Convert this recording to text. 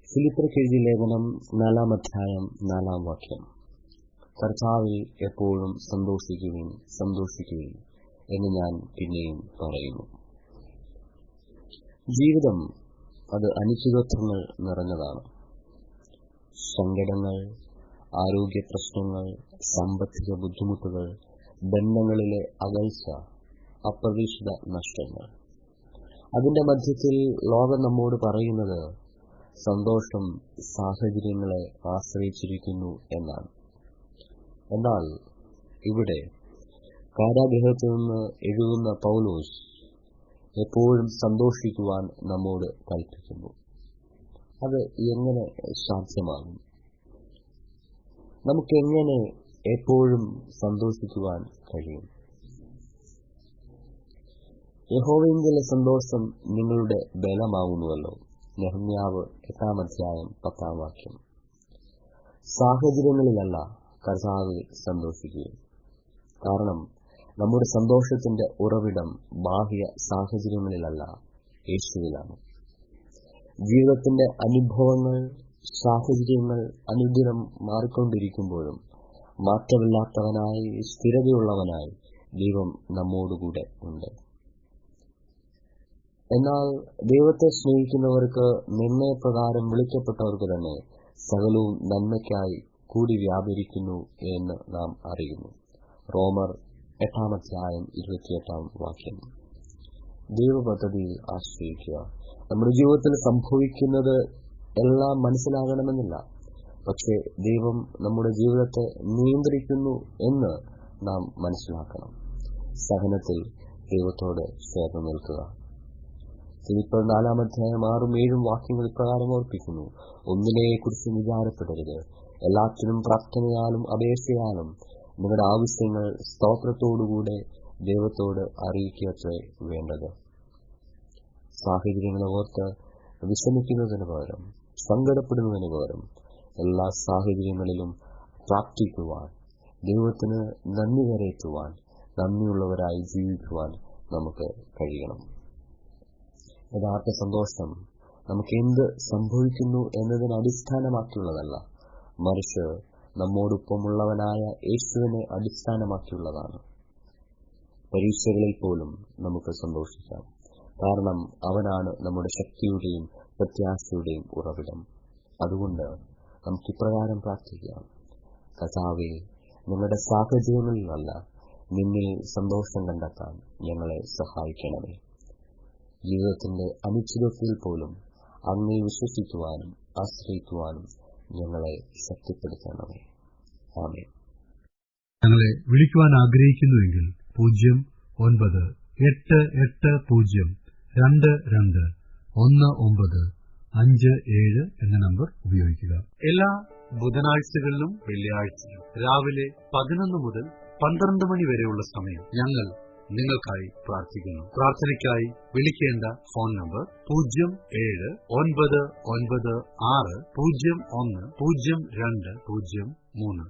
ഫിലിപ്പിയർക്കെഴുതിയ ലേഖനം 4-ാം അധ്യായം 4-ാം വാക്യം. കർത്താവിൽ എപ്പോഴും സന്തോഷിക്കുവിൻ സന്തോഷിക്കുവിൻ എന്ന് ഞാൻ പിന്നെയും പറയുന്നു. ജീവിതം അത് അനിശ്ചിതത്വങ്ങൾ നിറഞ്ഞതാണ്. സങ്കടങ്ങൾ, ആരോഗ്യ പ്രശ്നങ്ങൾ, സാമ്പത്തിക ബുദ്ധിമുട്ടുകൾ, ബന്ധങ്ങളിലെ അകൽച്ച, അപ്രതീക്ഷിത നഷ്ടങ്ങൾ. അതിന്റെ മധ്യത്തിൽ ലോകം നമ്മോട് പറയുന്നത് സന്തോഷം സാഹചര്യങ്ങളെ ആശ്രയിച്ചിരിക്കുന്നു എന്നാണ്. എന്നാൽ ഇവിടെ കാരാഗൃഹത്തിൽ നിന്ന് എഴുതുന്ന പൗലോസ് എപ്പോഴും സന്തോഷിക്കുവാൻ നമ്മോട് കൽപ്പിക്കുന്നു. അത് എങ്ങനെ സാധ്യമാകും? നമുക്കെങ്ങനെ എപ്പോഴും സന്തോഷിക്കുവാൻ കഴിയും? യഹോവയിലെ സന്തോഷം നിങ്ങളുടെ ബലമാകുന്നുവല്ലോ. നെഹമ്യാവ് 8-ാം അധ്യായം 10-ാം വാക്യം. സാഹചര്യങ്ങളിലല്ല കർത്താവിൽ സന്തോഷിക്കുക. കാരണം നമ്മുടെ സന്തോഷത്തിന്റെ ഉറവിടം ബാഹ്യ സാഹചര്യങ്ങളിലല്ല, യേശുവിലാണ്. ജീവിതത്തിന്റെ അനുഭവങ്ങൾ, സാഹചര്യങ്ങൾ അനുദിനം മാറിക്കൊണ്ടിരിക്കുമ്പോഴും മാറ്റമില്ലാത്തവനായി, സ്ഥിരതയുള്ളവനായി ദൈവം നമ്മോടുകൂടെ ഉണ്ട്. എന്നാൽ ദൈവത്തെ സ്നേഹിക്കുന്നവർക്ക് നിർണയപ്രകാരം വിളിക്കപ്പെട്ടവർക്ക് തന്നെ സകലവും നന്മയ്ക്കായി കൂടി വ്യാപരിക്കുന്നു എന്ന് നാം അറിയുന്നു. റോമർ 8-ാം അധ്യായം 28-ാം വാക്യം. ദൈവ പദ്ധതിയിൽ ആശ്രയിക്കുക. നമ്മുടെ ജീവിതത്തിൽ സംഭവിക്കുന്നത് എല്ലാം മനസ്സിലാകണമെന്നില്ല, പക്ഷേ ദൈവം നമ്മുടെ ജീവിതത്തെ നിയന്ത്രിക്കുന്നു എന്ന് നാം മനസ്സിലാക്കണം. സഹനത്തിൽ ദൈവത്തോട് ചേർന്ന് നിൽക്കുക. ഫിലിപ്പിയർ 4-ാം അധ്യായം 6-7 വാക്യങ്ങൾ ഇപ്രകാരം ഓർപ്പിക്കുന്നു: ഒന്നിനെക്കുറിച്ച് വിചാരപ്പെടരുത്, എല്ലാത്തിനും പ്രാർത്ഥനയാലും അപേക്ഷയാലും നിങ്ങളുടെ ആവശ്യങ്ങൾ സ്തോത്രത്തോടുകൂടെ ദൈവത്തോട് അറിയിക്കത്രേ വേണ്ടത്. സാഹചര്യങ്ങളെ ഓർത്ത് വിഷമിക്കുന്നതിന് പകരം, സങ്കടപ്പെടുന്നതിന് പകരം എല്ലാ സാഹചര്യങ്ങളിലും പ്രാർത്ഥിക്കുവാൻ, ദൈവത്തിന് നന്ദി കരയറ്റുവാൻ, നന്ദിയുള്ളവരായി ജീവിക്കുവാൻ നമുക്ക് കഴിയണം. യഥാർത്ഥ സന്തോഷം നമുക്ക് എന്ത് സംഭവിക്കുന്നു എന്നതിനെ അടിസ്ഥാനമാക്കിയുള്ളതല്ല, മറിച്ച് നമ്മോടൊപ്പമുള്ളവനായ യേശുവിനെ അടിസ്ഥാനമാക്കിയുള്ളതാണ്. പരീക്ഷകളിൽ പോലും നമുക്ക് സന്തോഷിക്കാം, കാരണം അവനാണ് നമ്മുടെ ശക്തിയുടെയും പ്രത്യാശയുടെയും ഉറവിടം. അതുകൊണ്ട് നമുക്ക് ഇപ്രകാരം പ്രാർത്ഥിക്കാം: കർത്താവേ, ഞങ്ങളുടെ സാഹചര്യങ്ങളിലല്ല, നിന്നിൽ സന്തോഷം കണ്ടെത്താൻ ഞങ്ങളെ സഹായിക്കണമേ. ജീവിതത്തിന്റെ അനിശ്ചിതത്വത്തിൽ പോലും അങ്ങേ വിശ്വസിക്കുവാനും ആശ്രയിക്കുവാനും ഞങ്ങളെ ശക്തിപ്പെടുത്തണമേ. ആമേൻ. ഞങ്ങളെ വിളിക്കുവാൻ ആഗ്രഹിക്കുന്നുവെങ്കിൽ 0988-22-1957 എന്ന നമ്പർ ഉപയോഗിക്കുക. എല്ലാ ബുധനാഴ്ചകളിലും വെള്ളിയാഴ്ചയും രാവിലെ 11 മുതൽ 12 മണി വരെയുള്ള സമയം ഞങ്ങൾ നിങ്ങൾക്കായി പ്രാർത്ഥിക്കുന്നു. പ്രാർത്ഥനയ്ക്കായി വിളിക്കേണ്ട ഫോൺ നമ്പർ 07-901-0203.